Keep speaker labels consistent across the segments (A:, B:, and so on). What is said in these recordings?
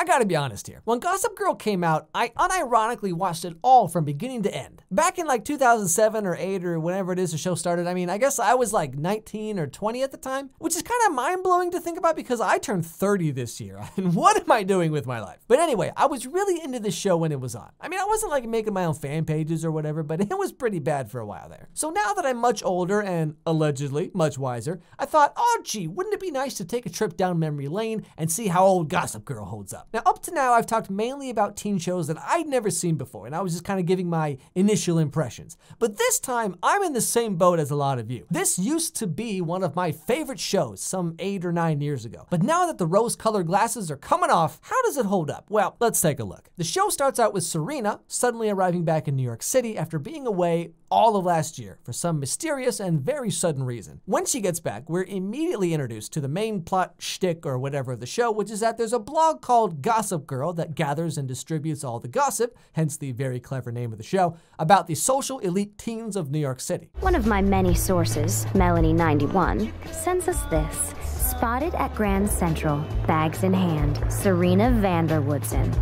A: I gotta be honest here. When Gossip Girl came out, I unironically watched it all from beginning to end. Back in like 2007 or 8 or whenever it is the show started, I mean, I guess I was like 19 or 20 at the time, which is kind of mind-blowing to think about because I turned 30 this year. And what am I doing with my life? But anyway, I was really into this show when it was on. I mean, I wasn't like making my own fan pages or whatever, but it was pretty bad for a while there. So now that I'm much older and allegedly much wiser, I thought, oh gee, wouldn't it be nice to take a trip down memory lane and see how old Gossip Girl holds up? Now, up to now, I've talked mainly about teen shows that I'd never seen before, and I was just kind of giving my initial impressions. But this time, I'm in the same boat as a lot of you. This used to be one of my favorite shows some 8 or 9 years ago. But now that the rose-colored glasses are coming off, how does it hold up? Well, let's take a look. The show starts out with Serena suddenly arriving back in New York City after being away all of last year for some mysterious and very sudden reason. When she gets back, we're immediately introduced to the main plot shtick or whatever of the show, which is that there's a blog called Gossip Girl that gathers and distributes all the gossip, hence the very clever name of the show, about the social elite teens of New York City.
B: One of my many sources, Melanie91, sends us this. Spotted at Grand Central, bags in hand, Serena Vanderwoodson.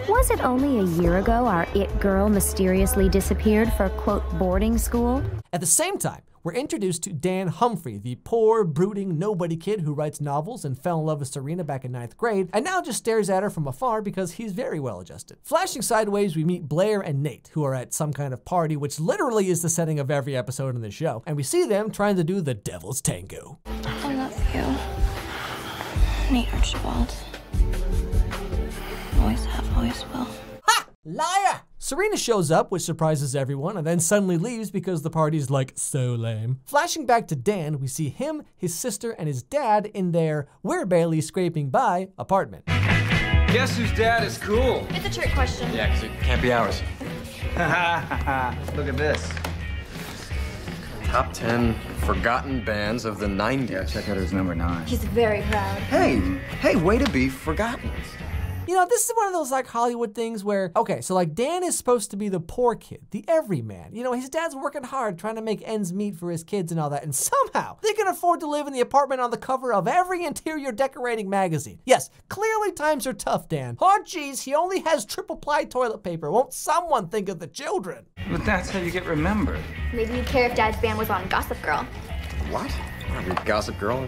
B: Was it only a year ago our it girl mysteriously disappeared for, quote, boarding school?
A: At the same time, we're introduced to Dan Humphrey, the poor, brooding, nobody kid who writes novels and fell in love with Serena back in 9th grade, and now just stares at her from afar because he's very well adjusted. Flashing sideways, we meet Blair and Nate, who are at some kind of party, which literally is the setting of every episode in the show, and we see them trying to do the devil's tango.
C: I love you, Nate Archibald. Always have, always will.
A: Ha! Liar! Serena shows up, which surprises everyone, and then suddenly leaves because the party's like so lame. Flashing back to Dan, we see him, his sister, and his dad in their we're barely scraping by apartment.
D: Guess whose dad is cool?
C: It's a trick question.
D: Yeah, because it can't be ours. Look at this.
E: Top 10 forgotten bands of the 90s.
D: Yeah, check out his number 9.
C: He's very proud.
E: Hey, way to be forgotten.
A: You know, this is one of those like Hollywood things where, okay, so like Dan is supposed to be the poor kid, the everyman. You know, his dad's working hard trying to make ends meet for his kids and all that, and somehow they can afford to live in the apartment on the cover of every interior decorating magazine. Yes, clearly times are tough, Dan. Oh geez, he only has triple ply toilet paper. Won't someone think of the children?
D: But that's how you get remembered.
C: Maybe you'd care if Dad's band was on Gossip Girl.
E: What? I read Gossip Girl.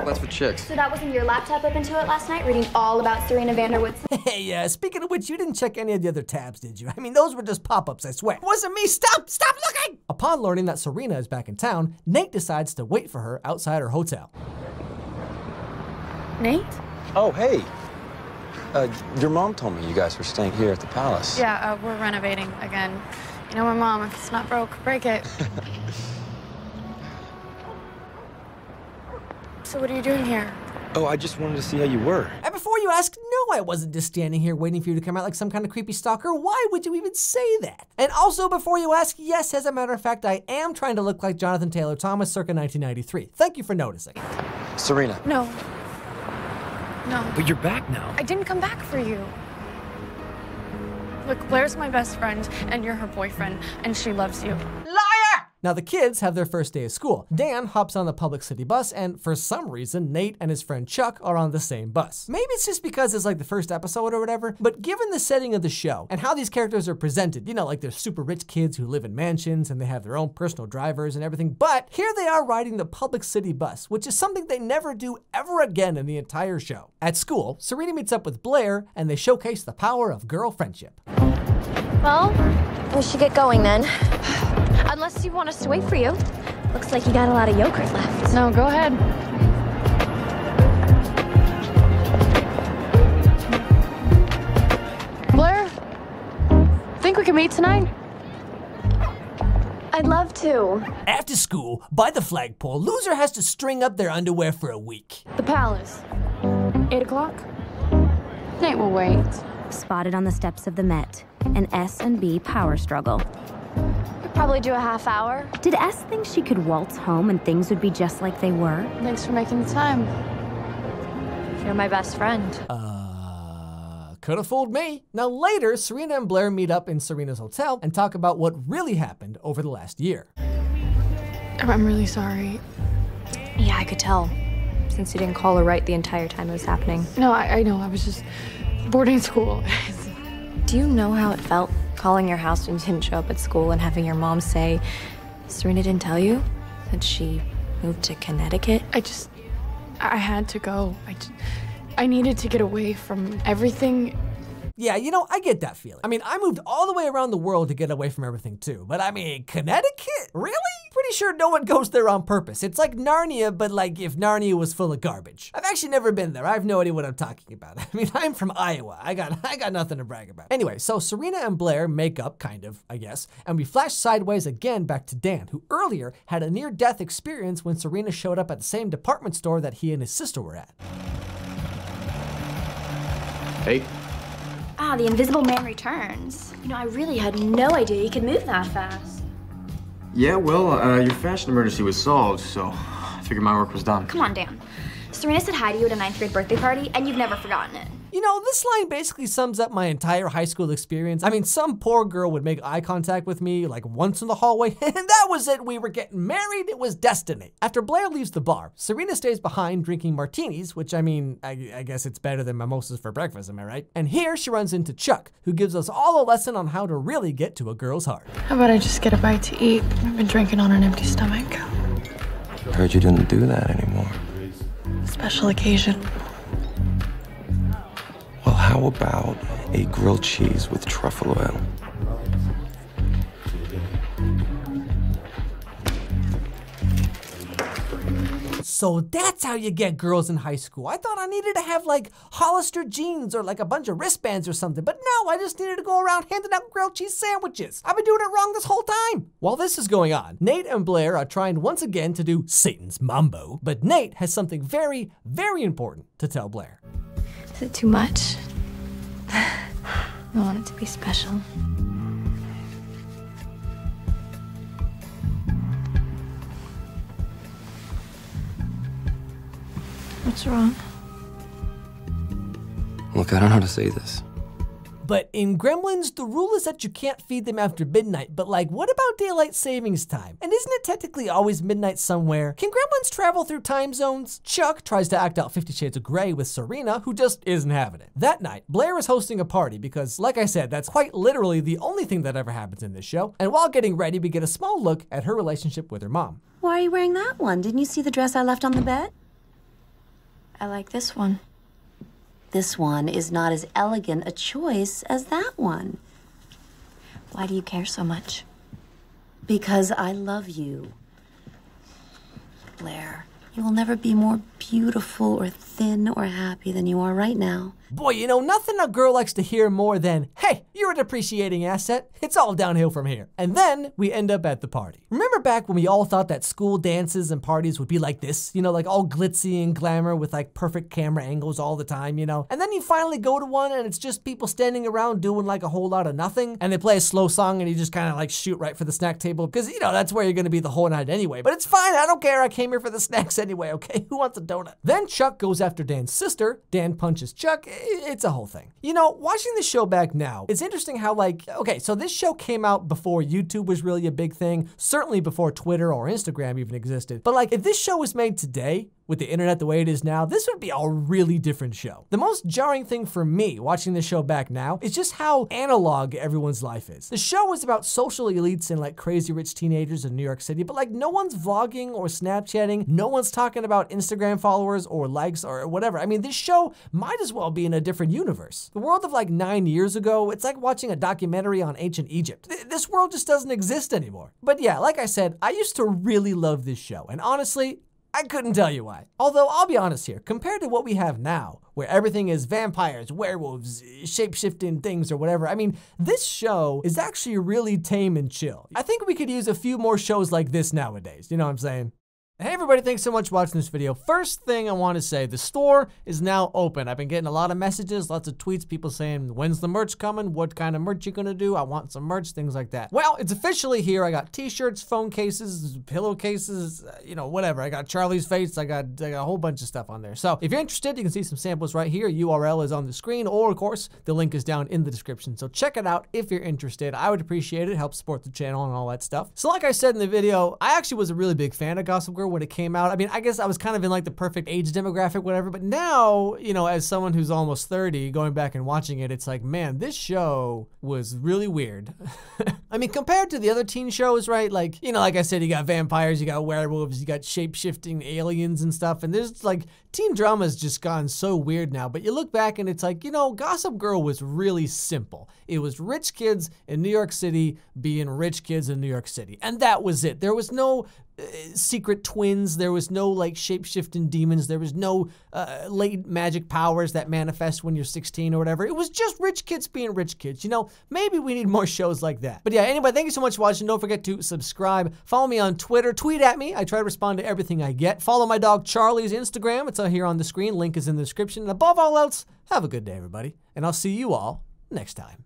E: That's for chicks.
C: So that was in your laptop up into it last night, reading all about Serena Vanderwoodson?
A: Hey, speaking of which, you didn't check any of the other tabs, did you? I mean, those were just pop-ups, I swear. It wasn't me. Stop looking! Upon learning that Serena is back in town, Nate decides to wait for her outside her hotel.
C: Nate?
F: Oh, hey. Your mom told me you guys were staying here at the palace.
G: Yeah, we're renovating again. You know my mom, if it's not broke, break it. So what are you doing here?
F: Oh, I just wanted to see how you were.
A: And before you ask, no, I wasn't just standing here waiting for you to come out like some kind of creepy stalker. Why would you even say that? And also, before you ask, yes, as a matter of fact, I am trying to look like Jonathan Taylor Thomas circa 1993. Thank you for noticing.
F: Serena.
G: No.
F: But you're back now.
G: I didn't come back for you. Look, Blair's my best friend, and you're her boyfriend, and she loves you.
A: Now the kids have their first day of school. Dan hops on the public city bus, and for some reason, Nate and his friend Chuck are on the same bus. Maybe it's just because it's like the first episode or whatever, but given the setting of the show and how these characters are presented, you know, like they're super rich kids who live in mansions and they have their own personal drivers and everything, but here they are riding the public city bus, which is something they never do ever again in the entire show. At school, Serena meets up with Blair, and they showcase the power of girl friendship.
C: Well, we should get going then. Unless you want us to wait for you. Looks like you got a lot of yogurt left.
G: No, go ahead. Blair, think we can meet tonight?
C: I'd love to.
A: After school, by the flagpole, loser has to string up their underwear for a week.
G: The palace. 8 o'clock? Nate will wait.
B: Spotted on the steps of the Met, an S&B power struggle.
C: Could probably do a half hour.
B: Did S think she could waltz home and things would be just like they were?
G: Thanks for making the time.
C: You're my best friend.
A: Could have fooled me. Now later, Serena and Blair meet up in Serena's hotel and talk about what really happened over the last year.
G: I'm really sorry.
C: Yeah, I could tell. Since you didn't call her right the entire time it was happening.
G: No, I know. I was just boarding school.
C: Do you know how it felt calling your house when you didn't show up at school and having your mom say, Serena didn't tell you that she moved to Connecticut?
G: I had to go. I needed to get away from everything.
A: Yeah, you know, I get that feeling. I mean, I moved all the way around the world to get away from everything too. But I mean, Connecticut? Really? Pretty sure no one goes there on purpose. It's like Narnia, but like if Narnia was full of garbage. I've actually never been there. I have no idea what I'm talking about. I mean, I'm from Iowa. I got nothing to brag about. Anyway, so Serena and Blair make up, kind of, I guess, and we flash sideways again back to Dan, who earlier had a near-death experience when Serena showed up at the same department store that he and his sister were at.
E: Hey.
B: Ah, the Invisible Man returns. You know, I really had no idea you could move that fast.
E: Yeah, well, your fashion emergency was solved, so I figured my work was done.
B: Come on, Dan. Serena said hi to you at a 9th grade birthday party, and you've never forgotten it.
A: You know, this line basically sums up my entire high school experience. I mean, some poor girl would make eye contact with me like once in the hallway, and that was it. We were getting married. It was destiny. After Blair leaves the bar, Serena stays behind drinking martinis, which I mean, I guess it's better than mimosas for breakfast, am I right? And here she runs into Chuck, who gives us all a lesson on how to really get to a girl's heart.
G: How about I just get a bite to eat? I've been drinking on an empty stomach.
F: I heard you didn't do that anymore.
G: Special occasion.
F: Well, how about a grilled cheese with truffle oil?
A: So that's how you get girls in high school. I thought I needed to have like Hollister jeans or like a bunch of wristbands or something, but no, I just needed to go around handing out grilled cheese sandwiches. I've been doing it wrong this whole time. While this is going on, Nate and Blair are trying once again to do Satan's Mambo, but Nate has something very, very important to tell Blair.
C: Is it too much? I want it to be special. What's wrong?
F: Look, I don't know how to say this.
A: But in Gremlins, the rule is that you can't feed them after midnight, but like, what about daylight savings time? And isn't it technically always midnight somewhere? Can gremlins travel through time zones? Chuck tries to act out 50 Shades of Grey with Serena, who just isn't having it. That night, Blair is hosting a party because, like I said, that's quite literally the only thing that ever happens in this show. And while getting ready, we get a small look at her relationship with her mom.
H: Why are you wearing that one? Didn't you see the dress I left on the bed?
C: I like this one.
H: This one is not as elegant a choice as that one.
C: Why do you care so much?
H: Because I love you. Blair, you will never be more beautiful or thin or happy than you are right now.
A: Boy, you know, nothing a girl likes to hear more than, hey, you're a depreciating asset. It's all downhill from here. And then we end up at the party. Remember back when we all thought that school dances and parties would be like this? You know, like all glitzy and glamour with like perfect camera angles all the time, you know? And then you finally go to one and it's just people standing around doing like a whole lot of nothing. And they play a slow song and you just kind of like shoot right for the snack table because, you know, that's where you're going to be the whole night anyway. But it's fine. I don't care. I came here for the snacks anyway, okay? Who wants a donut? Then Chuck goes after Dan's sister. Dan punches Chuck. It's a whole thing. You know, watching the show back now, it's interesting how like, okay, so this show came out before YouTube was really a big thing, certainly before Twitter or Instagram even existed. But like, if this show was made today, with the internet the way it is now, this would be a really different show. The most jarring thing for me watching the show back now is just how analog everyone's life is. The show is about social elites and like crazy rich teenagers in New York City, but like no one's vlogging or Snapchatting, no one's talking about Instagram followers or likes or whatever. I mean, this show might as well be in a different universe. The world of like 9 years ago, it's like watching a documentary on ancient Egypt. This world just doesn't exist anymore. But yeah, like I said, I used to really love this show, and honestly, I couldn't tell you why. Although, I'll be honest here, compared to what we have now, where everything is vampires, werewolves, shape-shifting things or whatever, I mean, this show is actually really tame and chill. I think we could use a few more shows like this nowadays, you know what I'm saying? Hey everybody, thanks so much for watching this video. First thing I want to say, the store is now open. I've been getting a lot of messages, lots of tweets, people saying, when's the merch coming? What kind of merch you gonna do? I want some merch, things like that. Well, it's officially here. I got t-shirts, phone cases, pillowcases, you know, whatever. I got Charlie's face, I got a whole bunch of stuff on there. So if you're interested, you can see some samples right here. URL is on the screen, or of course, the link is down in the description. So check it out if you're interested. I would appreciate it, help support the channel and all that stuff. So like I said in the video, I actually was a really big fan of Gossip Girl younger when it came out. I mean, I guess I was kind of in like the perfect age demographic, whatever. But now, you know, as someone who's almost 30, going back and watching it, it's like, man, this show was really weird. I mean, compared to the other teen shows, right? Like, you know, like I said, you got vampires, you got werewolves, you got shape-shifting aliens and stuff. And there's like, teen drama's just gone so weird now. But you look back and it's like, you know, Gossip Girl was really simple. It was rich kids in New York City being rich kids in New York City. And that was it. There was no secret twins. There was no like shape-shifting demons. There was no late magic powers that manifest when you're 16 or whatever. It was just rich kids being rich kids. You know, maybe we need more shows like that. But yeah, anyway, thank you so much for watching. Don't forget to subscribe. Follow me on Twitter. Tweet at me. I try to respond to everything I get. Follow my dog Charlie's Instagram. It's here on the screen. Link is in the description. And above all else, have a good day, everybody. And I'll see you all next time.